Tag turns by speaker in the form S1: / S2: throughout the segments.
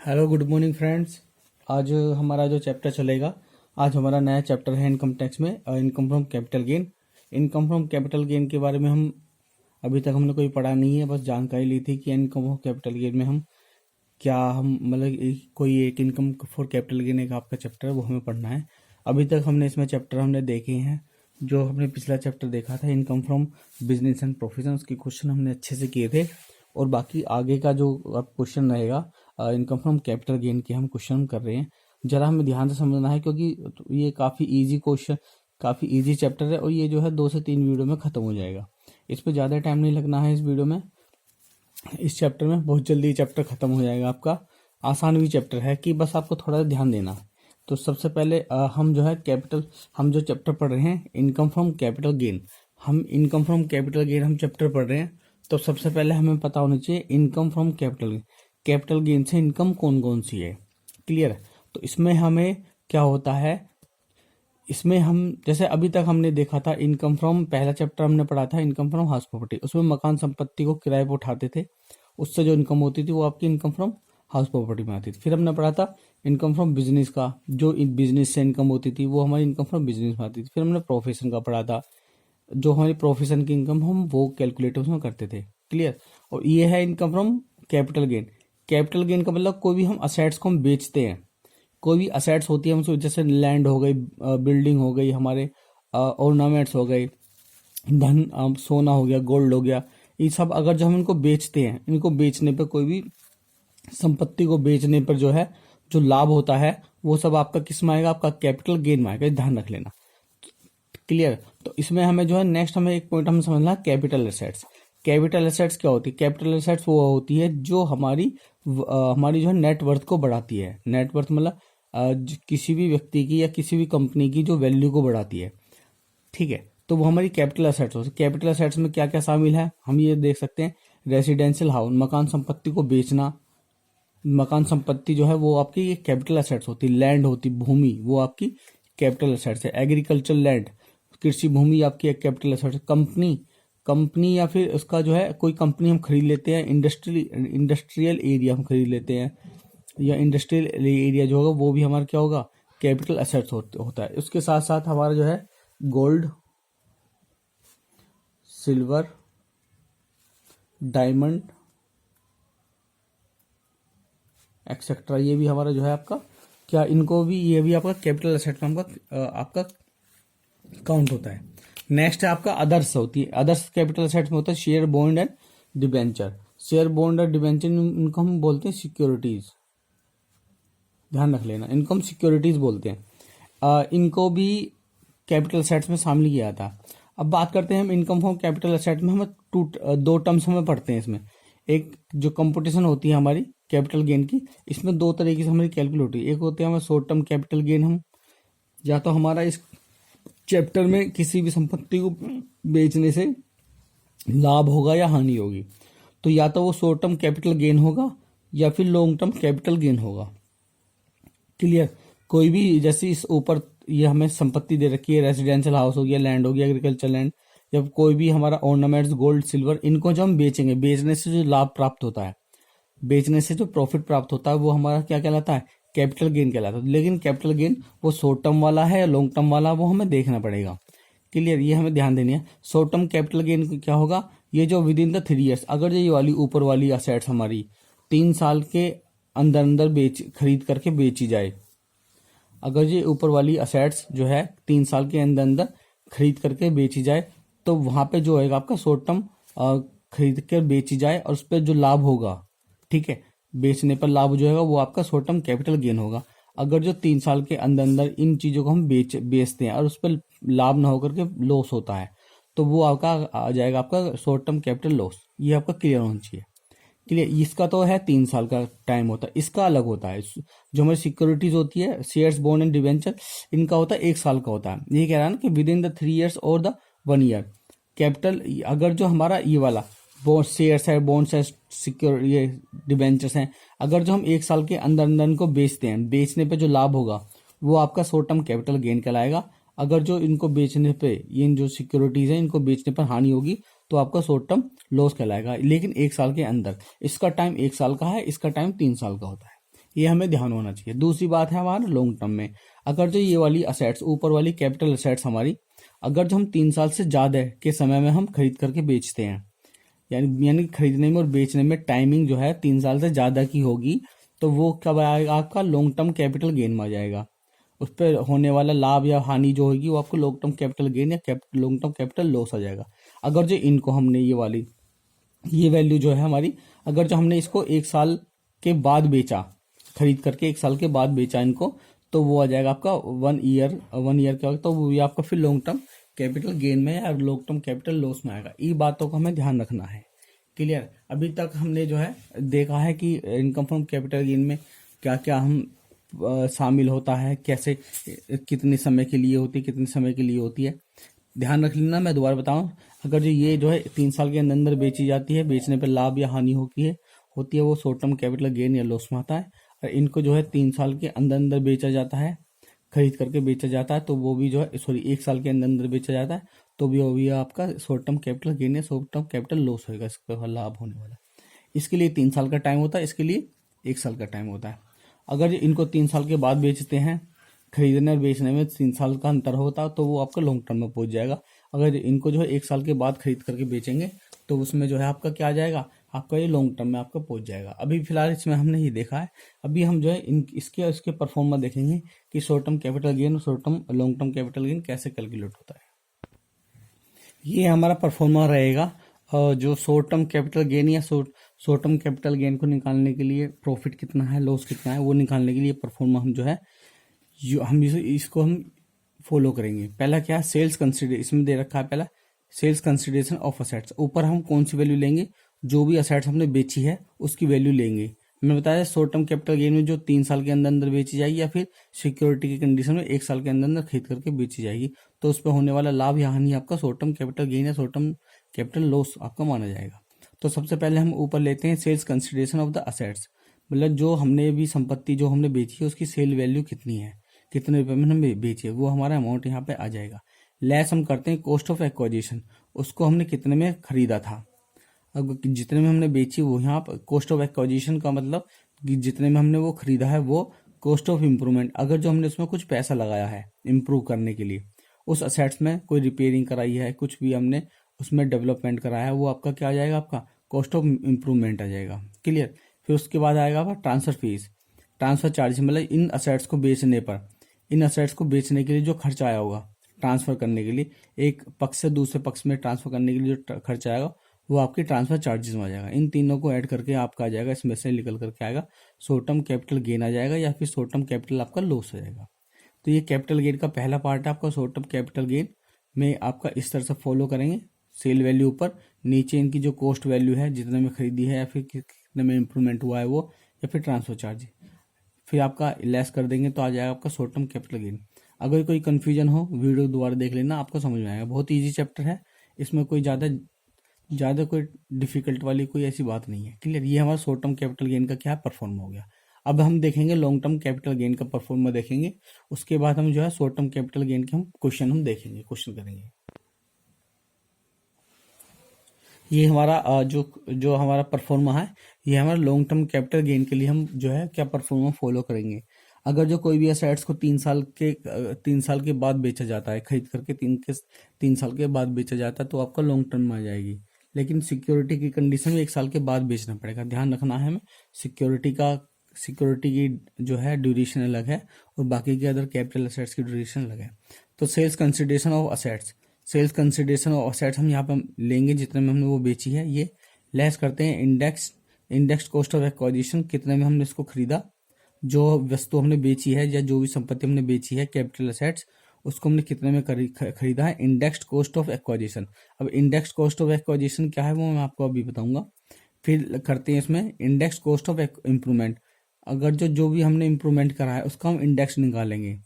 S1: Hello good morning friends. आज हमारा जो चैप्टर चलेगा, आज हमारा नया चैप्टर है इनकम टैक्स में income from capital gain. Income from capital gain के बारे में हम अभी तक हमने कोई पढ़ा नहीं है, बस जानकारी ली थी कि इनकम फ्रॉम कैपिटल गेन में हम मतलब कोई एक इनकम फॉर कैपिटल गेन एक आपका चैप्टर है, वो हमें पढ़ना है। अभी तक हमने इसमें चैप्टर हमने देखे हैं। जो हमने पिछला चैप्टर देखा था income from business and profession, उसके क्वेश्चन हमने अच्छे से किए थे। और बाकी आगे का जो अब क्वेश्चन रहेगा इनकम फ्रॉम कैपिटल गेन के हम क्वेश्चन कर रहे हैं, जरा हमें ध्यान से समझना है क्योंकि ये काफ़ी इजी क्वेश्चन, काफ़ी इजी चैप्टर है और ये जो है 2 से 3 वीडियो में ख़त्म हो जाएगा। इस पर ज़्यादा टाइम नहीं लगना है। इस वीडियो में, इस चैप्टर में बहुत जल्दी चैप्टर ख़त्म हो जाएगा आपका। आसान भी चैप्टर है कि बस आपको थोड़ा ध्यान देना है। तो सबसे पहले हम जो चैप्टर पढ़ रहे हैं इनकम फ्रॉम कैपिटल गेन, हम चैप्टर पढ़ रहे हैं। तो सबसे पहले हमें पता होना चाहिए इनकम फ्रॉम कैपिटल गेन से इनकम कौन कौन सी है। क्लियर है? तो इसमें हमें क्या होता है, इसमें हम जैसे अभी तक हमने देखा था इनकम फ्रॉम, पहला चैप्टर हमने पढ़ा था इनकम फ्रॉम हाउस प्रॉपर्टी। उसमें मकान संपत्ति को किराए पर उठाते थे, उससे जो इनकम होती थी वो आपकी इनकम फ्रॉम हाउस प्रॉपर्टी में आती थी। फिर हमने पढ़ा था इनकम फ्रॉम बिजनेस का, जो बिजनेस से इनकम होती थी वो हमारी इनकम फ्रॉम बिजनेस में आती थी। फिर हमने प्रोफेशन का पढ़ा था, जो हमारी प्रोफेशन की इनकम हम वो कैलकुलेट उसमें करते थे। क्लियर? और ये है income from capital gain. Capital gain का मतलब कोई भी हम असेट्स को हम बेचते हैं, कोई भी असेट्स होती है हमसे, जैसे लैंड हो गई, बिल्डिंग हो गई, हमारे ऑर्नामेंट्स हो गए, धन, सोना हो गया, गोल्ड हो गया, ये सब अगर जो हम इनको बेचते हैं, इनको बेचने पर कोई भी संपत्ति को बेचने पर जो है जो लाभ होता है वो सब आपका किस में आएगा, आपका कैपिटल गेन में आएगा। ध्यान रख लेना। क्लियर? तो इसमें हमें जो है नेक्स्ट हमें एक पॉइंट हम समझना है कैपिटल एसेट्स। कैपिटल एसेट्स क्या होती है? कैपिटल एसेट्स वो होती है जो हमारी जो है नेटवर्थ को बढ़ाती है। नेटवर्थ मतलब किसी भी व्यक्ति की या किसी भी कंपनी की जो वैल्यू को बढ़ाती है। ठीक है? तो वो हमारी कैपिटल एसेट्स होती है। कैपिटल एसेट्स में क्या क्या शामिल है हम ये देख सकते हैं। रेसिडेंशियल हाउस, मकान संपत्ति को बेचना, मकान संपत्ति जो है वो आपकी कैपिटल एसेट्स होती है। लैंड होती, भूमि, वो आपकी कैपिटल एसेट्स है। एग्रीकल्चर लैंड, कृषि भूमि आपकी एक कैपिटल एसेट है। कंपनी या फिर उसका जो है कोई कंपनी हम खरीद लेते हैं, इंडस्ट्रियल एरिया हम खरीद लेते हैं, या इंडस्ट्रियल एरिया जो होगा वो भी हमारा क्या होगा, कैपिटल एसेट्स होता है। उसके साथ साथ हमारा जो है गोल्ड, सिल्वर, डायमंड एक्सेट्रा, ये भी हमारा जो है आपका क्या, इनको भी, ये भी आपका कैपिटल एसेट में आपका काउंट होता है। नेक्स्ट है आपका अदर्स होती है। अदर्स कैपिटल एसेट्स में होता है share, bond and debenture. Share, bond और डिबेंचर इनको हम बोलते हैं सिक्योरिटीज। ध्यान रख लेना, इनको हम सिक्योरिटीज बोलते हैं। इनको भी कैपिटल एसेट्स में शामिल किया था। अब बात करते हैं हम इनकम फ्रॉम कैपिटल एसेट में, हमें दो टर्म्स हमें पढ़ते हैं इसमें। एक जो कंपटीशन होती है हमारी कैपिटल गेन की, इसमें 2 तरीके से हमारी कैलकुलेट होती है। एक होती है हमें शॉर्ट टर्म कैपिटल गेन, हम या तो हमारा इस चैप्टर में किसी भी संपत्ति को बेचने से लाभ होगा या हानि होगी, तो या तो वो शॉर्ट टर्म कैपिटल गेन होगा या फिर लॉन्ग टर्म कैपिटल गेन होगा। क्लियर? कोई भी, जैसे इस ऊपर ये हमें संपत्ति दे रखी है, रेसिडेंशियल हाउस हो गया, लैंड हो गया, एग्रीकल्चर लैंड, या कोई भी हमारा ऑर्नामेंट्स, गोल्ड, सिल्वर, इनको जो हम बेचेंगे, बेचने से जो लाभ प्राप्त होता है, बेचने से जो प्रॉफिट प्राप्त होता है वो हमारा क्या कहलाता है, कैपिटल गेन कहलाता है। लेकिन कैपिटल गेन वो शॉर्ट टर्म वाला है या लॉन्ग टर्म वाला, वो हमें देखना पड़ेगा। क्लियर? ये हमें ध्यान देनी है। शॉर्ट टर्म कैपिटल गेन क्या होगा, ये जो विद इन द 3 ईयर्स, अगर ये वाली ऊपर वाली असेट्स हमारी 3 साल के अंदर अंदर खरीद करके बेची जाए, अगर ये ऊपर वाली असेट्स जो है 3 साल के अंदर अंदर खरीद करके बेची जाए, तो वहां पे जो है आपका शॉर्ट टर्म खरीद कर बेची जाए और उस पर जो लाभ होगा, ठीक है, बेचने पर लाभ जो है वो आपका शॉर्ट टर्म कैपिटल गेन होगा। अगर जो 3 साल के अंदर अंदर इन चीजों को हम बेचते हैं और उस पर लाभ ना होकर के लॉस होता है, तो वो आपका आ जाएगा आपका शॉर्ट टर्म कैपिटल लॉस। ये आपका क्लियर होना चाहिए। क्लियर? इसका तो है 3 साल का टाइम होता है, इसका अलग होता है। जो हमारी सिक्योरिटीज होती है, शेयर्स, बॉन्ड एंड डिवेंचर, इनका होता है 1 साल का होता है। ये कह रहा है ना कि विद इन द 3 ईयर्स और द 1 ईयर कैपिटल, अगर जो हमारा ये वाला शेयर्स है, बॉन्ड्स है, सिक्योर, ये डिबेंचर्स हैं, अगर जो हम 1 साल के अंदर अंदर इनको बेचते हैं, बेचने पे जो लाभ होगा वो आपका शॉर्ट टर्म कैपिटल गेन कहलाएगा। अगर जो इनको बेचने पे, ये जो सिक्योरिटीज हैं इनको बेचने पर हानि होगी तो आपका शॉर्ट टर्म लॉस कहलाएगा, लेकिन 1 साल के अंदर। इसका टाइम 1 साल का है, इसका टाइम 3 साल का होता है। ये हमें ध्यान होना चाहिए। दूसरी बात है हमारा लॉन्ग टर्म में, अगर जो ये वाली असेट्स, ऊपर वाली कैपिटल असेट्स हमारी, अगर जो हम 3 साल से ज्यादा के समय में हम खरीद करके बेचते हैं, यानी खरीदने में और बेचने में टाइमिंग जो है 3 साल से ज्यादा की होगी, तो वो कब आएगा, आपका लॉन्ग टर्म कैपिटल गेन में आ जाएगा। उस पर होने वाला लाभ या हानि जो होगी वो आपको लॉन्ग टर्म कैपिटल गेन या लॉन्ग टर्म कैपिटल लॉस आ जाएगा। अगर जो इनको हमने ये वैल्यू जो है हमारी, अगर जो हमने इसको 1 साल के बाद बेचा, खरीद करके 1 साल के बाद बेचा इनको, तो वो आ जाएगा आपका 1 ईयर का, तो वो भी आपका फिर लॉन्ग टर्म कैपिटल गेन में या लॉन्ग टर्म कैपिटल लॉस में आएगा। ये बातों का हमें ध्यान रखना है। क्लियर? अभी तक हमने जो है देखा है कि इनकम फ्रॉम कैपिटल गेन में क्या क्या हम शामिल होता है, कैसे, कितने समय के लिए होती है, कितने समय के लिए होती है, ध्यान रख लेना। मैं दोबारा बताऊं, अगर जो ये जो है 3 साल के अंदर बेची जाती है, बेचने पर लाभ या हानि होती है वो शॉर्ट टर्म कैपिटल गेन या लॉस में आता है। और इनको जो है 3 साल के अंदर अंदर बेचा जाता है, खरीद करके बेचा जाता है, तो वो भी जो है 1 साल के अंदर अंदर बेचा जाता है, तो भी वो भी आपका शॉर्ट टर्म कैपिटल गेन या शॉर्ट टर्म कैपिटल लॉस होगा, इसका लाभ होने वाला। इसके लिए 3 साल का टाइम होता है, इसके लिए 1 साल का टाइम होता है। अगर इनको 3 साल के बाद बेचते हैं, खरीदने और बेचने में 3 साल का अंतर होता है, तो वो आपका लॉन्ग टर्म में पहुंच जाएगा। अगर इनको जो है 1 साल के बाद खरीद करके बेचेंगे, तो उसमें जो है आपका क्या आ जाएगा, आपका ये लॉन्ग टर्म में आपका पहुंच जाएगा। अभी फिलहाल इसमें हमने ये देखा है। अभी हम जो है इसके परफॉर्मा देखेंगे कि शॉर्ट टर्म कैपिटल गेन और short term long term capital gain कैसे कैलकुलेट होता है। ये हमारा परफॉर्मा रहेगा, जो शॉर्ट टर्म कैपिटल गेन या शॉर्ट टर्म कैपिटल गेन को निकालने के लिए, प्रॉफिट कितना है, लॉस कितना है, वो निकालने के लिए परफॉर्मा हम जो है इसको हम फॉलो करेंगे। पहला क्या है, सेल्स कंसिडरेशन, इसमें दे रखा है पहला सेल्स कंसिडरेशन ऑफ असेट्स। ऊपर हम कौन सी वैल्यू लेंगे, जो भी असेट्स हमने बेची है उसकी वैल्यू लेंगे। मैंने बताया शॉर्ट टर्म कैपिटल गेन में जो 3 साल के अंदर अंदर बेची जाएगी, या फिर सिक्योरिटी की कंडीशन में 1 साल के अंदर अंदर खरीद करके बेची जाएगी, तो उस पर होने वाला लाभ या हानि आपका शॉर्ट टर्म कैपिटल गेन या शॉर्ट टर्म कैपिटल लॉस आपका माना जाएगा। तो सबसे पहले हम ऊपर लेते हैं sales consideration of the assets, मतलब जो हमने भी संपत्ति जो हमने बेची है उसकी सेल वैल्यू कितनी है, कितने रुपए में हमने बेची है, वो हमारा अमाउंट यहाँ पे आ जाएगा। लेस हम करते हैं कॉस्ट ऑफ एक्वाजिशन, उसको हमने कितने में खरीदा था, अब जितने में हमने बेची वो यहाँ पर कॉस्ट ऑफ एक्वाजिशन का मतलब कि जितने में हमने वो खरीदा है वो कॉस्ट ऑफ इम्प्रूवमेंट, अगर जो हमने उसमें कुछ पैसा लगाया है इम्प्रूव करने के लिए, उस असेट्स में कोई रिपेयरिंग कराई है, कुछ भी हमने उसमें डेवलपमेंट कराया है, वो आपका क्या आ जाएगा, आपका कॉस्ट ऑफ इम्प्रूवमेंट आ जाएगा। क्लियर? फिर उसके बाद आएगा आपका ट्रांसफर फीस, ट्रांसफर चार्ज, मतलब इन असेट्स को बेचने पर, इन असेट्स को बेचने के लिए जो खर्चा आया होगा, ट्रांसफर करने के लिए, एक पक्ष से दूसरे पक्ष में ट्रांसफर करने के लिए जो खर्चा आएगा वो आपके ट्रांसफर चार्जेस में आ जाएगा। इन तीनों को ऐड करके आपका आ जाएगा, इसमें से निकल करके आएगा शॉर्ट टर्म कैपिटल गेन आ जाएगा, या फिर शॉर्ट टर्म कैपिटल आपका लॉस हो जाएगा। तो ये कैपिटल गेन का पहला पार्ट है आपका। शॉर्ट टर्म कैपिटल गेन में आपका इस तरह से फॉलो करेंगे, सेल वैल्यू ऊपर, नीचे इनकी जो कॉस्ट वैल्यू है, जितने में खरीदी है या फिर कितने में इंप्रूवमेंट हुआ है वो, या फिर ट्रांसफर चार्ज, फिर आपका लेस कर देंगे तो आ जाएगा आपका शॉर्ट टर्म कैपिटल गेन। अगर कोई कंफ्यूजन हो वीडियो दोबारा देख लेना, आपको समझ में आएगा। बहुत इजी चैप्टर है, इसमें कोई ज़्यादा कोई डिफिकल्ट वाली कोई ऐसी बात नहीं है। क्लियर? ये हमारा शॉर्ट टर्म कैपिटल गेन का क्या परफॉर्म हो गया। अब हम देखेंगे लॉन्ग टर्म कैपिटल गेन का परफॉर्मा देखेंगे, उसके बाद हम जो है शॉर्ट टर्म कैपिटल गेन के हम क्वेश्चन देखेंगे, क्वेश्चन करेंगे। ये हमारा जो हमारा परफॉर्मा है, ये हमारा लॉन्ग टर्म कैपिटल गेन के लिए हम जो है क्या परफॉर्मा फॉलो करेंगे। अगर जो कोई भी एसेट्स को 3 साल के बाद बेचा जाता है, खरीद करके 3 साल के बाद बेचा जाता है, तो आपका लॉन्ग टर्म में आ जाएगी। लेकिन सिक्योरिटी की कंडीशन में 1 साल के बाद बेचना पड़ेगा, ध्यान रखना है हमें। सिक्योरिटी की जो है ड्यूरेशन अलग है और बाकी के अदर कैपिटल एसेट्स की ड्यूरेशन अलग है। तो sales consideration of assets, sales consideration of assets हम यहाँ पे लेंगे जितने में हमने वो बेची है, ये लेस करते हैं इंडेक्स कॉस्ट ऑफ एक्वाजिशन, कितने में हमने इसको खरीदा, जो वस्तु हमने बेची है या जो भी संपत्ति हमने बेची है कैपिटल एसेट्स, उसको हमने कितने में खरीदा है, इंडेक्स्ड कॉस्ट ऑफ एक्वाजिशन। अब इंडेक्स्ड कॉस्ट ऑफ एक्वाजिशन क्या है वो मैं आपको अभी बताऊंगा। फिर करते हैं इसमें इंडेक्स कॉस्ट ऑफ इम्प्रूवमेंट, अगर जो भी हमने इम्प्रूवमेंट करा है उसका हम इंडेक्स निकालेंगे,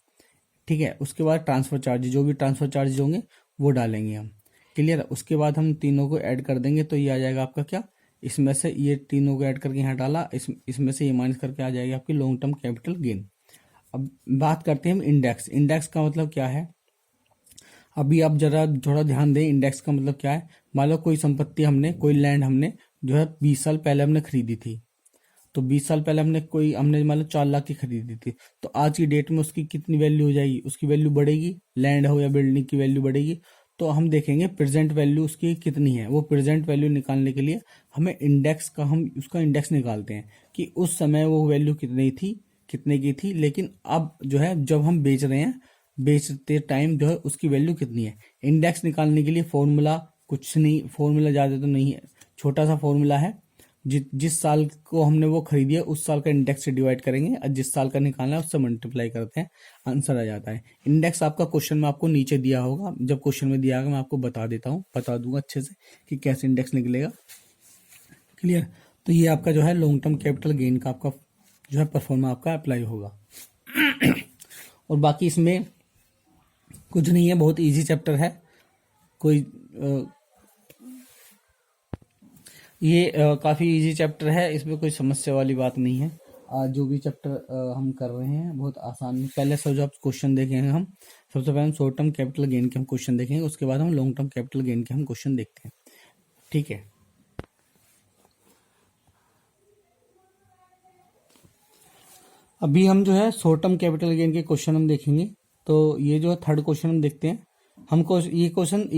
S1: ठीक है। उसके बाद ट्रांसफर चार्ज, जो भी ट्रांसफर चार्ज होंगे वो डालेंगे हम। क्लियर? उसके बाद हम तीनों को ऐड कर देंगे तो ये आ जाएगा आपका क्या, इसमें से ये तीनों को ऐड करके यहाँ डाला, इसमें से ये माइनस करके आ जाएगी आपकी लॉन्ग टर्म कैपिटल गेन। अब बात करते हैं हम इंडेक्स। इंडेक्स का मतलब क्या है, अभी आप जरा थोड़ा ध्यान दें। इंडेक्स का मतलब क्या है, मान लो कोई संपत्ति हमने, कोई लैंड हमने जो है 20 साल पहले हमने खरीदी थी, तो 20 साल पहले हमने मान लो 4 लाख की खरीदी थी, तो आज की डेट में उसकी कितनी वैल्यू हो जाएगी, उसकी वैल्यू बढ़ेगी, लैंड हो या बिल्डिंग की वैल्यू बढ़ेगी। तो हम देखेंगे प्रेजेंट वैल्यू उसकी कितनी है। वो प्रेजेंट वैल्यू निकालने के लिए हम उसका इंडेक्स निकालते हैं कि उस समय वो वैल्यू कितने की थी, लेकिन अब जो है जब हम बेच रहे हैं, बेचते टाइम जो है उसकी वैल्यू कितनी है। इंडेक्स निकालने के लिए फॉर्मूला कुछ नहीं, फॉर्मूला ज़्यादा तो नहीं है, छोटा सा फॉर्मूला है। जिस साल को हमने वो खरीदी है उस साल का इंडेक्स से डिवाइड करेंगे और जिस साल का निकालना है उससे मल्टीप्लाई करते हैं, आंसर आ जाता है। इंडेक्स आपका क्वेश्चन में आपको नीचे दिया होगा, जब क्वेश्चन में दिया होगा मैं आपको बता दूंगा अच्छे से कि कैसे इंडेक्स निकलेगा। क्लियर। तो ये आपका जो है लॉन्ग टर्म कैपिटल गेन का आपका जो है परफॉर्मा आपका अप्लाई होगा। और बाकी इसमें कुछ नहीं है, बहुत इजी चैप्टर है। कोई ये काफ़ी इजी चैप्टर है, इसमें कोई समस्या वाली बात नहीं है। जो भी चैप्टर हम कर रहे हैं बहुत आसान। पहले जो आप क्वेश्चन देखेंगे हम, सबसे पहले हम शॉर्ट टर्म कैपिटल गेन के हम क्वेश्चन देखेंगे, उसके बाद हम लॉन्ग टर्म कैपिटल गेन के हम क्वेश्चन देखते हैं। ठीक है। अभी हम जो है शॉर्ट टर्म कैपिटल गेन के क्वेश्चन हम देखेंगे। तो ये जो थर्ड क्वेश्चन हम देखते हैं, हमको ये क्वेश्चन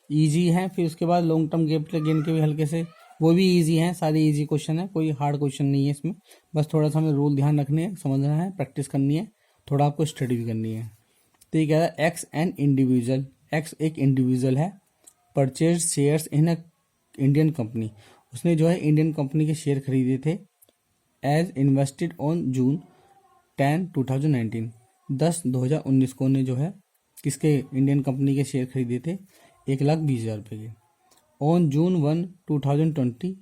S1: इजी है। फिर उसके बाद लॉन्ग टर्म कैपिटल गेन के भी हल्के से वो भी इजी हैं, सारे इजी क्वेश्चन है, कोई हार्ड क्वेश्चन नहीं है इसमें। बस थोड़ा सा हमें रूल ध्यान रखने हैं, समझना है, प्रैक्टिस करनी है, थोड़ा आपको स्टडी भी करनी है। तो ये कह रहा है एक्स एक इंडिविजुअल है, purchase shares in a Indian company. उसने जो है इंडियन कंपनी के शेयर खरीदे थे एज इन्वेस्टेड ऑन जून 10, 2019। 10/2019 को ने जो है किसके इंडियन कंपनी के शेयर खरीदे थे 1,20,000 रुपये के। ऑन जून 1, 2020,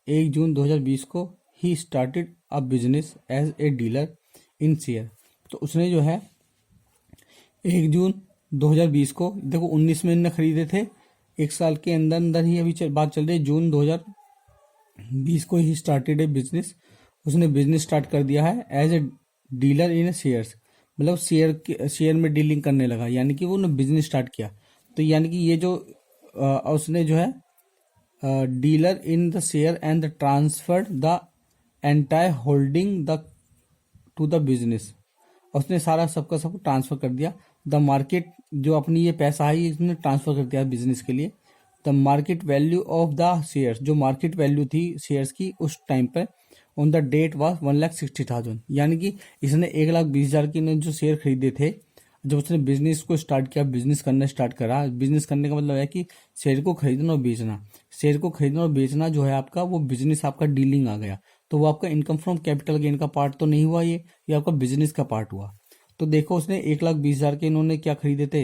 S1: 1 जून 2020 को ही started a business as a dealer in share. तो उसने जो है 1 जून 2020 को, देखो 19 में इनने खरीदे थे, एक साल के अंदर अंदर ही अभी बात चल रही है, जून 2020 को ही स्टार्टेड ए बिजनेस। उसने बिजनेस स्टार्ट कर दिया है as a dealer in shares, मतलब शेयर में डीलिंग करने लगा, यानी कि वो ने बिजनेस स्टार्ट किया। तो यानी कि ये जो उसने जो है dealer in the share and the transferred the entire holding the two the business. उसने सारा सबका सब ट्रांसफर कर दिया। द मार्केट, जो अपनी ये पैसा है इसने ट्रांसफर कर दिया बिजनेस के लिए। The market value of the shares, जो मार्केट वैल्यू थी शेयर्स की उस टाइम पर ऑन द डेट वाज 1,60,000, यानी कि इसने 1,20,000 की ने जो शेयर खरीदे थे। जब उसने बिजनेस को स्टार्ट किया, बिजनेस करना स्टार्ट करा, बिजनेस करने का मतलब है कि शेयर को खरीदना और बेचना, शेयर को खरीदना और बेचना जो है आपका, वो बिजनेस आपका डीलिंग आ गया। तो वो आपका इनकम फ्रॉम कैपिटल गेन का पार्ट तो नहीं हुआ, ये आपका बिजनेस का पार्ट हुआ। तो देखो उसने 1,20,000 के इन्होंने क्या खरीदे थे,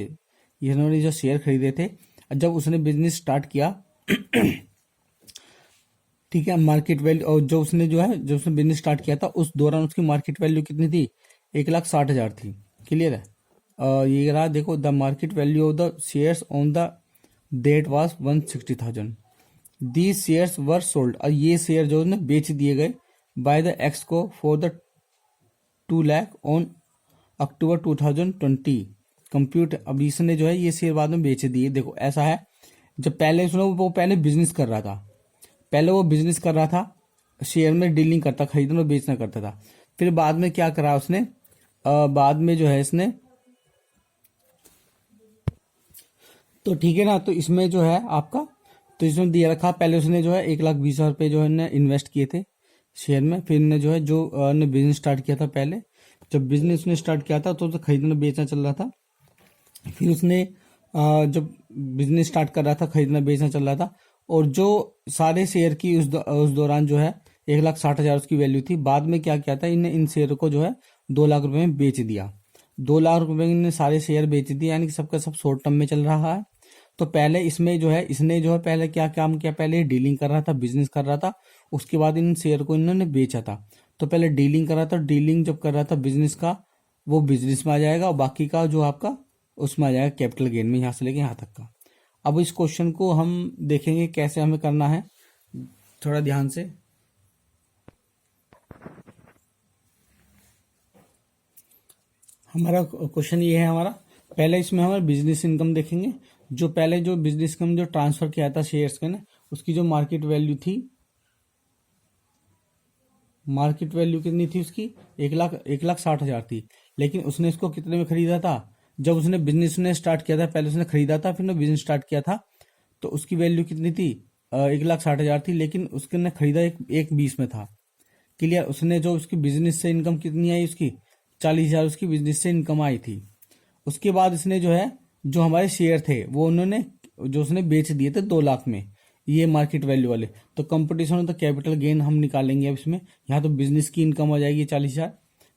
S1: इन्होंने जो शेयर खरीदे थे, जब उसने बिजनेस स्टार्ट किया ठीक है, मार्केट वैल्यू, और जब उसने बिजनेस स्टार्ट किया था उस दौरान उसकी मार्केट वैल्यू कितनी थी, 1,60,000 थी। क्लियर है। ये रहा, देखो the market value of the shares on the date was 160,000। These shares were sold, और ये शेयर जो है बेच दिए गए बाय द एक्स को for the 2 lakh on October 2020 compute. अब इसने जो है ये शेयर बाद में बेच दिए। देखो ऐसा है, जब पहले सुनो वो पहले बिजनेस कर रहा था, शेयर में डीलिंग करता, खरीदना और बेचना करता था। फिर बाद में क्या करा उसने, बाद में जो है इसने, तो ठीक है ना, तो इसमें जो है आपका, तो इसमें दिया रखा, पहले उसने जो है 1,20,000 रुपये जो है इन्वेस्ट किए थे शेयर में। फिर ने जो है ने बिजनेस स्टार्ट किया था, पहले जब बिजनेस ने स्टार्ट किया था तो खरीदना बेचना चल रहा था। फिर उसने जब बिजनेस स्टार्ट कर रहा था, खरीदना बेचना चल रहा था, और जो सारे शेयर की उस दौरान जो है 1,60,000 उसकी वैल्यू थी। बाद में क्या किया था, इन शेयर को जो है 2 लाख रुपए में बेच दिया। 2 लाख रुपए में इन्हें सारे शेयर बेच दिए, यानी कि सबका सब शॉर्ट टर्म में चल रहा है। तो पहले इसमें जो है इसने जो है पहले क्या काम किया, पहले डीलिंग कर रहा था, बिजनेस कर रहा था, उसके बाद इन शेयर को इन्होंने बेचा था। तो पहले डीलिंग कर रहा था, डीलिंग जब कर रहा था बिजनेस का, वो बिजनेस में आ जाएगा, और बाकी का जो आपका उसमें आ जाएगा कैपिटल गेन में, यहाँ से लेके यहाँ तक का। अब इस क्वेश्चन को हम देखेंगे कैसे हमें करना है, थोड़ा ध्यान से। हमारा क्वेश्चन ये है हमारा, पहले इसमें हमारा बिजनेस इनकम देखेंगे। जो पहले जो बिजनेस इनकम जो ट्रांसफर किया था शेयर्स के ना, उसकी जो मार्केट वैल्यू थी मार्केट वैल्यू कितनी थी उसकी, 1,60,000 थी, लेकिन उसने इसको कितने में खरीदा था, जब उसने बिजनेस ने स्टार्ट किया था, पहले उसने खरीदा था फिर उसने बिजनेस स्टार्ट किया था, तो उसकी वैल्यू कितनी थी, 1,60,000 थी, लेकिन उसने खरीदा एक 20 में था। क्लियर। उसने जो उसकी बिजनेस से इनकम कितनी आई उसकी, 40,000 उसकी बिजनेस से इनकम आई थी। उसके बाद इसने जो है, जो हमारे शेयर थे वो उन्होंने, जो उसने बेच दिए थे 2 लाख में, ये मार्केट वैल्यू वाले। तो competition of the capital gain हम निकालेंगे अब इसमें। यहाँ तो बिजनेस की इनकम आ जाएगी 40,000,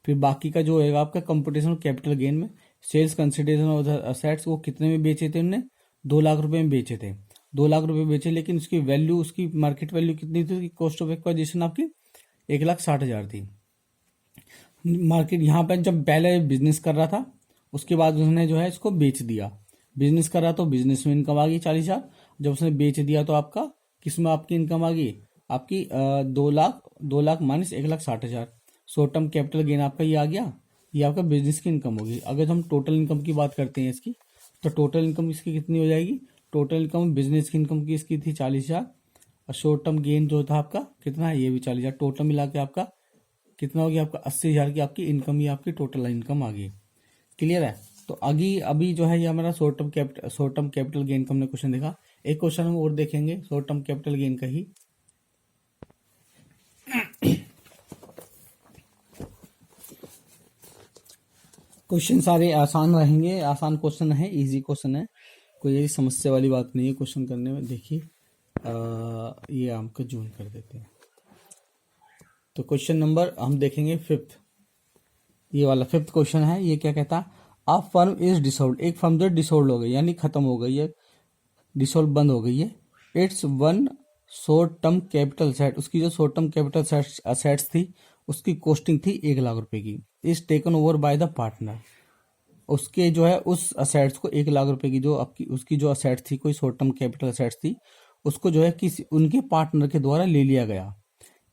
S1: फिर बाकी का जो होगा आपका कंपटीशन ऑफ कैपिटल गेन में sales consideration of the assets, वो कितने में बेचे थे उन्होंने, 2 लाख रुपए में बेचे थे। 2 लाख रुपए बेचे, लेकिन उसकी वैल्यू, उसकी मार्केट वैल्यू कितनी थी, कॉस्ट ऑफ एक्वाजिशन आपकी 1,60,000 थी। मार्केट यहाँ पर जब पहले बिजनेस कर रहा था, उसके बाद उसने जो है इसको बेच दिया। बिजनेस कर रहा तो बिजनेस में इनकम आ गई 40,000, जब उसने बेच दिया तो आपका किस में आपकी इनकम आ गई, आपकी 2 lakh minus 1,60,000, short term capital gain आपका ये आ गया। ये आपका बिजनेस की इनकम होगी। अगर हम टोटल इनकम की बात करते हैं इसकी, तो टोटल इनकम इसकी कितनी हो जाएगी, टोटल इनकम बिजनेस की इनकम की इसकी थी 40,000, और शॉर्ट टर्म गेन जो था आपका कितना है, ये भी 40,000, टोटल मिला के आपका कितना हो गया, आपका 80,000 की आपकी इनकम, ये आपकी टोटल इनकम आ गई। क्लियर है। तो अभी जो है ये हमारा शॉर्ट टर्म कैपिटल गेन का हमने क्वेश्चन देखा। एक क्वेश्चन हम और देखेंगे शॉर्ट टर्म कैपिटल गेन का ही। क्वेश्चन सारे आसान रहेंगे, आसान क्वेश्चन है, इजी क्वेश्चन है, कोई ऐसी समस्या वाली बात नहीं है क्वेश्चन करने में। देखिए ये आपका जूम कर देते हैं। तो क्वेश्चन नंबर हम देखेंगे 5th, ये वाला 5th क्वेश्चन है। ये क्या कहता है, अ फर्म इज डिसॉल्व, एक फर्म जो डिसॉल्व हो गई यानी खत्म हो गई है, डिसॉल्व बंद हो गई है। It's one short term capital set, उसकी जो शॉर्ट टर्म कैपिटल असेट्स थी उसकी कॉस्टिंग थी 1,00,000 रुपए की। Is taken over by the partner, उसके जो है उस असेट्स को 1,00,000 रुपए की जो आपकी उसकी जो असेट्स थी, कोई शॉर्ट टर्म कैपिटल असेट्स थी, उसको जो है किसी उनके पार्टनर के द्वारा ले लिया गया।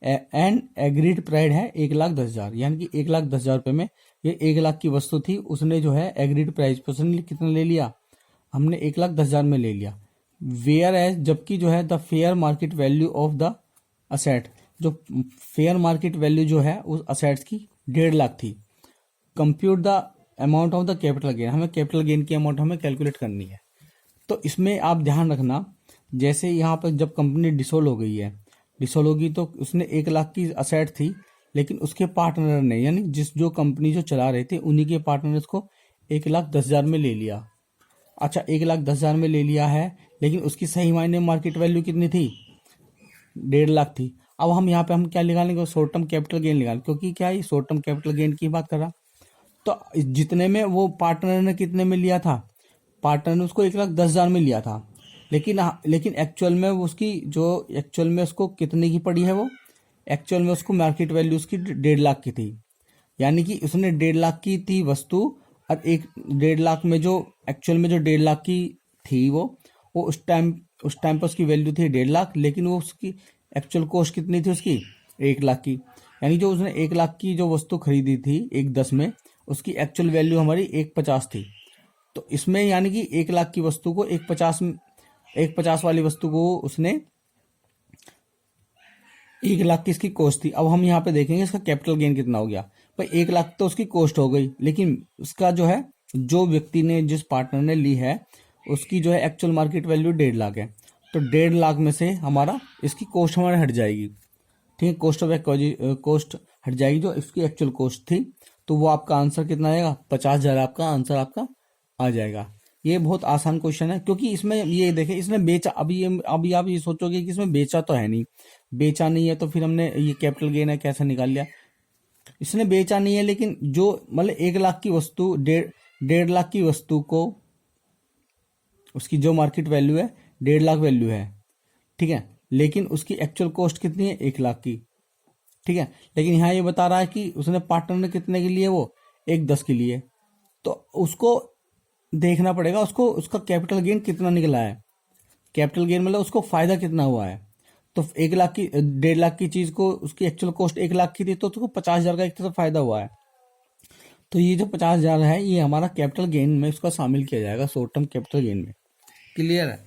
S1: एंड एग्रीड प्राइड है 1,10,000, यानी कि 1,10,000 रुपए में ये 1,00,000 की वस्तु थी, उसने जो है एग्रीड प्राइस पर उसने कितना ले लिया, हमने 1,10,000 में ले लिया। वेयर एज, जबकि जो है the fair market value of the asset, जो फेयर मार्केट वैल्यू जो है उस असेट्स की 1,50,000 थी। Compute the amount of the capital gain, हमें कैपिटल गेन की अमाउंट हमें कैलकुलेट करनी है। तो इसमें आप ध्यान रखना, जैसे यहाँ पर जब कंपनी डिसोल्व हो गई है, डिसोल्व होगी तो उसने 1,00,000 की असेट थी, लेकिन उसके पार्टनर ने, यानी जो कंपनी जो चला रहे थे उन्हीं के पार्टनर ने उसको 1,10,000 में ले लिया। अच्छा 1,10,000 में ले लिया है, लेकिन उसकी सही मायने मार्केट वैल्यू कितनी थी, 1,50,000 थी। अब हम यहाँ पे हम क्या निकालेंगे, शॉर्ट टर्म कैपिटल गेन निकालेंगे, क्योंकि क्या है शॉर्ट टर्म कैपिटल गेन की बात कर रहा। तो जितने में वो पार्टनर ने कितने में लिया था, पार्टनर ने उसको 1,10,000 में लिया था, लेकिन एक्चुअल में उसकी जो एक्चुअल में उसको कितने की पड़ी है, वो एक्चुअल में उसको मार्केट वैल्यू उसकी 1,50,000 की थी। यानी कि उसने 1,50,000 की थी वस्तु, और 1,50,000 में जो एक्चुअल में जो 1,50,000 की थी वो उस टाइम पर उसकी वैल्यू थी 1,50,000, लेकिन वो उसकी एक्चुअल कॉस्ट कितनी थी उसकी, 1,00,000 की। यानी जो उसने 1,00,000 की जो वस्तु खरीदी थी 1,10,000 में, उसकी एक्चुअल वैल्यू हमारी 1,50,000 थी। तो इसमें यानी कि 1,00,000 की वस्तु को 1,50,000 वाली वस्तु को उसने 1,00,000 की इसकी कॉस्ट थी। अब हम यहाँ पे देखेंगे इसका कैपिटल गेन कितना हो गया। भाई 1,00,000 तो उसकी कॉस्ट हो गई, लेकिन उसका जो है, जो व्यक्ति ने, जिस पार्टनर ने ली है, उसकी जो है एक्चुअल मार्केट वैल्यू 1,50,000 है। तो 1,50,000 में से हमारा इसकी कॉस्ट हमारे हट जाएगी, ठीक है, कॉस्ट हट जाएगी जो इसकी एक्चुअल कॉस्ट थी। तो वो आपका आंसर कितना आएगा, 50,000 आपका आंसर आपका आ जाएगा। ये बहुत आसान क्वेश्चन है, क्योंकि इसमें ये देखें, इसने बेचा, अभी आप ये सोचोगे कि इसमें बेचा तो है नहीं, बेचा नहीं है तो फिर हमने ये कैपिटल गेन है कैसे निकाल लिया। इसने बेचा नहीं है, लेकिन जो मतलब 1,00,000 की वस्तु, 1,50,000 की वस्तु को उसकी जो मार्केट वैल्यू है 1,50,000 वैल्यू है, ठीक है, लेकिन उसकी एक्चुअल कॉस्ट कितनी है, 1,00,000 की, ठीक है। लेकिन यहाँ ये बता रहा है कि उसने पार्टनर ने कितने के लिए, वो 1,10,000 के लिए। तो उसको देखना पड़ेगा, उसको उसका कैपिटल गेन कितना निकला है, कैपिटल गेन मतलब उसको फायदा कितना हुआ है। तो 1,00,000 की 1,50,000 की चीज को उसकी एक्चुअल कॉस्ट 1,00,000 की थी, तो उसको 50,000 का एक तरह फायदा हुआ है। तो ये जो 50,000 है ये हमारा कैपिटल गेन में इसका शामिल किया जाएगा, शॉर्ट टर्म कैपिटल गेन में। क्लियर है।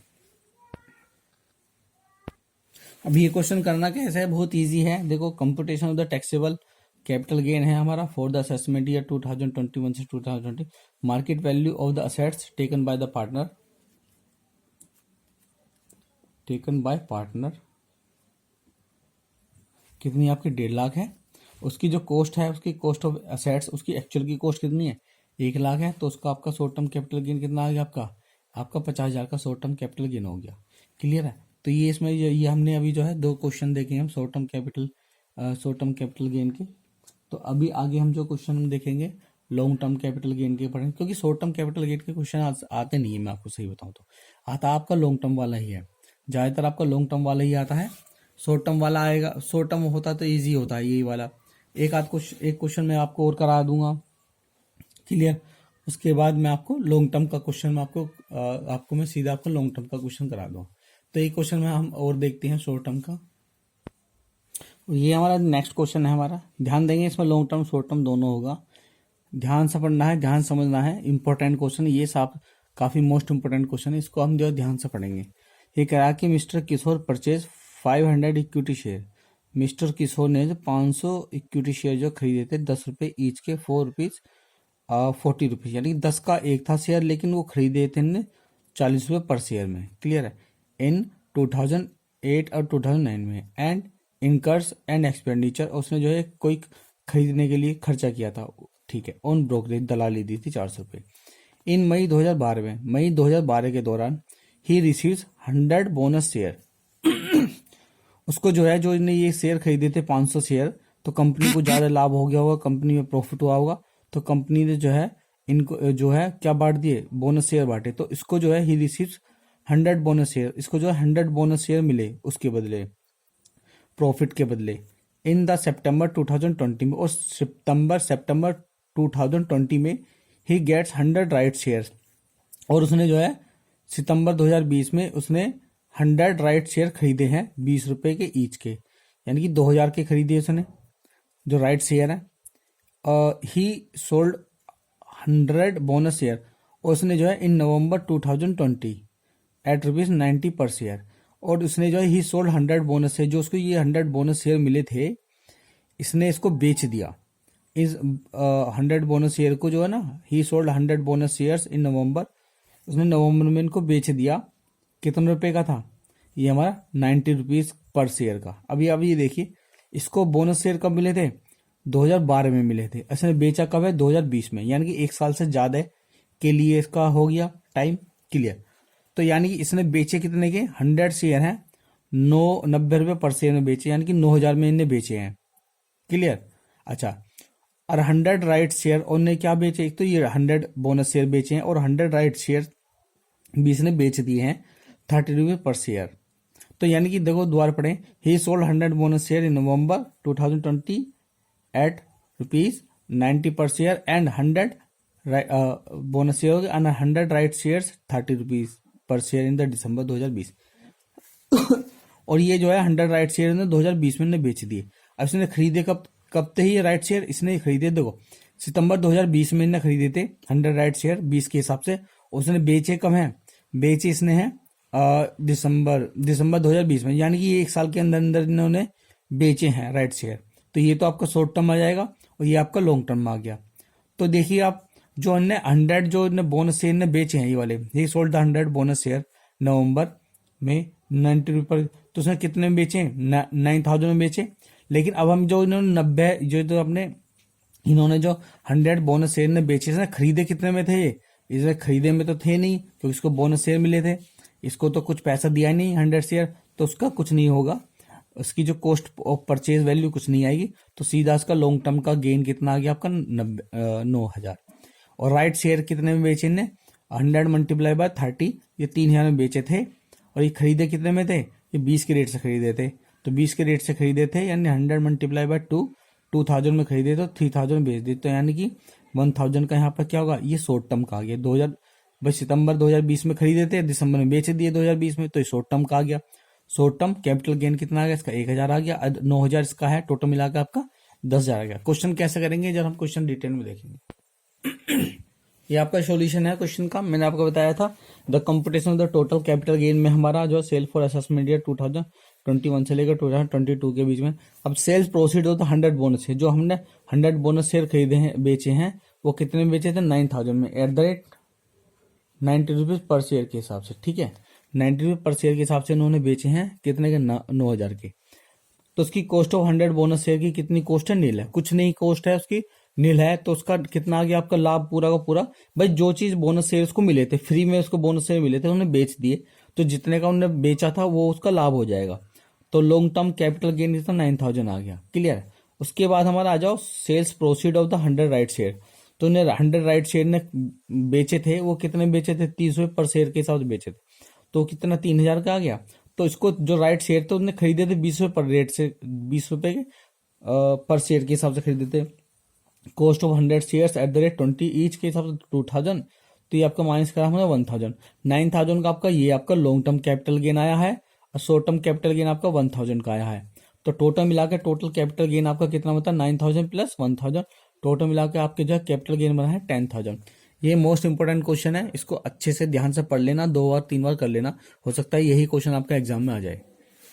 S1: अभी ये क्वेश्चन करना कैसे है, बहुत इजी है। देखो, computation of the taxable capital gain है हमारा फॉर द असेसमेंट ईयर 2021 से 2020। Market value of the assets taken by the partner, कितनी आपकी 1.5 लाख है। उसकी जो कॉस्ट है, उसकी कॉस्ट ऑफ असेट्स, उसकी एक्चुअल की कॉस्ट कितनी है, 1 लाख है। तो उसका आपका शॉर्ट टर्म कैपिटल गेन कितना आ गया, आपका 50,000 का शॉर्ट टर्म कैपिटल गेन हो गया। क्लियर है। तो ये इसमें ये हमने अभी जो है 2 क्वेश्चन देखे हम शॉर्ट टर्म कैपिटल गेन के। तो अभी आगे हम जो क्वेश्चन हम देखेंगे लॉन्ग टर्म कैपिटल गेन के पढ़ेंगे, क्योंकि शॉर्ट टर्म कैपिटल गेन के क्वेश्चन आते नहीं है। मैं आपको सही बताऊं तो आता आपका लॉन्ग टर्म वाला ही है, ज़्यादातर आपका लॉन्ग टर्म वाला ही आता है। शॉर्ट टर्म वाला आएगा, शॉर्ट टर्म होता तो ईजी होता है यही वाला। एक क्वेश्चन मैं आपको और करा दूंगा। क्लियर। उसके बाद मैं आपको लॉन्ग टर्म का क्वेश्चन आपको मैं सीधा आपको लॉन्ग टर्म का क्वेश्चन करा दूँ। तो एक क्वेश्चन में हम और देखते हैं शॉर्ट टर्म का। ये हमारा नेक्स्ट क्वेश्चन है हमारा। ध्यान देंगे, इसमें लॉन्ग टर्म शॉर्ट टर्म दोनों होगा। ध्यान से पढ़ना है, ध्यान समझना है। इंपॉर्टेंट क्वेश्चन ये सब काफी मोस्ट इंपोर्टेंट क्वेश्चन है, इसको हम जो है ध्यान से पढ़ेंगे। ये कह रहा कि मिस्टर किशोर परचेज 500 इक्विटी शेयर। मिस्टर किशोर ने जो 500 इक्विटी शेयर जो खरीदे थे 10 रुपए ईच के, 4 रुपीज 40 रुपीज, यानी 10 का एक था शेयर, लेकिन वो खरीदे थे 40 रुपये पर शेयर में। क्लियर है। इन 2008 और 2009 में। एंड इनकर्स एंड एक्सपेंडिचर, उसने जो है कोई खरीदने के लिए खर्चा किया था, ठीक है। ऑन ब्रोकरेज, दलाली दी थी 400 रुपये। इन मई 2012 के दौरान ही रिसीव्स 100 बोनस शेयर। उसको जो है, जो ने ये शेयर खरीदे थे 500 शेयर, तो कंपनी को ज्यादा लाभ हो गया होगा, कंपनी में प्रॉफिट हुआ होगा, तो कंपनी ने जो है इनको जो है क्या बांट दिए, बोनस शेयर बांटे। तो इसको जो है ही रिसीव्स 100 बोनस शेयर, इसको जो है 100 बोनस शेयर मिले उसके बदले, प्रॉफिट के बदले। इन द सितंबर 2020 में, और सितंबर 2020 में ही गेट्स 100 राइट शेयर। और उसने जो है सितंबर 2020 में उसने 100 राइट शेयर खरीदे हैं 20 रुपए के ईच के, यानी कि 2000 के खरीदे उसने जो राइट शेयर है। ही सोल्ड 100 बोनस शेयर, और उसने जो है इन नवंबर 2020 एट ₹90 पर शेयर। और उसने जो है ही सोल्ड 100 बोनस शेयर, जो उसको ये 100 बोनस शेयर मिले थे, इसने इसको बेच दिया। इस 100 बोनस शेयर को जो है ना, he sold 100 bonus shares in November, उसने नवंबर में इनको बेच दिया। कितने रुपए का था ये हमारा, 90 रुपीज पर शेयर का। अभी ये देखिए, इसको बोनस शेयर कब मिले थे, 2012 में मिले थे। इसने बेचा कब है, 2020 में, यानी कि 1 साल से ज्यादा के लिए इसका हो गया टाइम। क्लियर। तो यानी कि इसने बेचे कितने के, 100 शेयर हैं, 90 रुपए पर शेयर में बेचे, यानी कि 9000 में इन्हें बेचे हैं। क्लियर। अच्छा, और 100 राइट शेयर और ने क्या बेचे, एक तो ये 100 बोनस शेयर बेचे हैं, और 100 राइट शेयर भी इसने बेच दिए हैं 30 रुपये पर शेयर। तो यानी कि देखो दोबारा पढ़े, he sold 100 bonus share in November 2020 at ₹90 per share, and 100 bonus share हो गया, and 100 right shares 30 rupees per share in the December 2020। और ये जो है 100 राइट शेयर ने 2020 में ने बेच दिए। अब इसने खरीदे कब थे ये राइट शेयर, इसने खरीदे देखो सितंबर 2020 में इन्हें खरीदे थे 100 राइट शेयर 20 के हिसाब से। उसने बेचे कब है, बेचे इसने है दिसंबर 2020 में, यानी कि 1 साल के अंदर अंदर इन्होंने बेचे हैं राइट शेयर। तो ये तो आपका शॉर्ट टर्म आ जाएगा, और ये आपका लॉन्ग टर्म आ गया। तो देखिए आप, जो इन्हें 100 जो इन्हें बोनस शेयर ने बेचे हैं, ये वाले, ये सोल्ड द 100 बोनस शेयर नवंबर में 90 रुपये, तो उसने कितने में बेचे, 9000 में बेचे। लेकिन अब हम जो इन्होंने 90 जो अपने इन्होंने जो 100 बोनस शेयर ने बेचे, इसने खरीदे कितने में थे, इसने खरीदे में तो थे नहीं, क्योंकि इसको बोनस शेयर मिले थे, इसको तो कुछ पैसा दिया नहीं 100 शेयर, तो उसका कुछ नहीं होगा, उसकी जो कॉस्ट ऑफ परचेज वैल्यू कुछ नहीं आएगी। तो सीधा उसका लॉन्ग टर्म का गेन कितना आ गया आपका, 9000। और राइट शेयर कितने में बेचे ने, 100 मल्टीप्लाई बाय 30, ये 3000 में बेचे थे। और ये खरीदे कितने में थे, ये 20 के रेट से खरीदे थे, तो 20 के रेट से खरीदे थे, यानी 100 मल्टीप्लाई बाय 2000 में खरीदे, तो 3000 में बेच दिए, तो यानी कि 1000 का यहाँ पर क्या होगा, ये शॉर्ट टर्म का आ गया। 2000 भाई सितंबर 2020 में खरीदे थे, दिसंबर में बेच दिए 2020 में, तो ये शॉर्ट टर्म का आ गया। शॉर्ट टर्म कैपिटल गेन कितना आ गया इसका, 1000 आ गया। 9000 इसका है, टोटल मिलाकर आपका 10,000 आ गया। क्वेश्चन कैसे करेंगे जब हम क्वेश्चन डिटेल में देखेंगे। ये आपका सॉल्यूशन है क्वेश्चन का, मैंने आपको बताया था the computation of the total capital gain में हमारा जो सेल फॉर असेसमेंट ईयर 2021 से लेकर 2022 के बीच में। अब सेल्स प्रोसीड होता 100 बोनस है, जो हमने 100 बोनस शेयर खरीदे हैं, बेचे हैं, वो कितने में बेचे थे? 9000 में, at the rate 90 rupees per share के हिसाब से, ठीक है। 90 रुपीज पर शेयर के हिसाब से उन्होंने बेचे हैं कितने के? 9000 के। तो उसकी कॉस्ट ऑफ 100 बोनस शेयर की कितनी कॉस्ट है? नील है, कुछ नहीं कॉस्ट है उसकी, नील है। तो उसका कितना आ गया आपका लाभ पूरा का पूरा? भाई जो चीज बोनस शेयर उसको मिले थे, फ्री में उसको बोनस शेयर मिले थे, उन्होंने बेच दिए, तो जितने का उन्होंने बेचा था वो उसका लाभ हो जाएगा। तो लॉन्ग टर्म कैपिटल गेन कितना? 9000 आ गया, क्लियर। उसके बाद हमारा आ जाओ sales proceed of the 100 right share. तो उन्हें 100 राइट शेयर ने बेचे थे, वो कितने बेचे थे? 30 रुपये पर शेयर के हिसाब से बेचे थे, तो कितना? 3000 का आ गया। तो इसको जो राइट शेयर थे उन्होंने खरीदे थे 20 रुपये पर रेट से, 20 रुपये के पर शेयर के हिसाब से खरीदे थे। Cost of 100 shares at the rate 20 each के हिसाब से 2000। तो ये आपका माइनस करा हमने 1000। 9000 का आपका ये आपका लॉन्ग टर्म कैपिटल गेन आया है, और शॉर्ट टर्म कैपिटल गेन आपका 1000 का आया है। तो टोटल मिला के टोटल कैपिटल गेन आपका कितना होता है? 9000 प्लस 1000। टोटल मिला के आपके जो है कैपिटल गेन बना है 10000। ये मोस्ट इंपोर्टेंट क्वेश्चन है, इसको अच्छे से ध्यान से पढ़ लेना, 2 बार 3 बार कर लेना, हो सकता है यही क्वेश्चन आपका एग्जाम में आ जाए,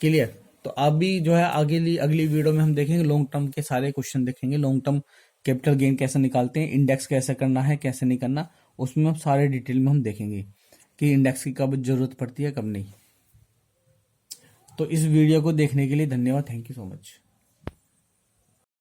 S1: क्लियर। तो आप भी जो है अगली वीडियो में हम देखेंगे लॉन्ग टर्म के सारे क्वेश्चन देखेंगे, लॉन्ग टर्म कैपिटल गेन कैसे निकालते हैं, इंडेक्स कैसे करना है, कैसे नहीं करना, उसमें हम सारे डिटेल में हम देखेंगे कि इंडेक्स की कब जरूरत पड़ती है, कब नहीं। तो इस वीडियो को देखने के लिए धन्यवाद, थैंक यू सो मच।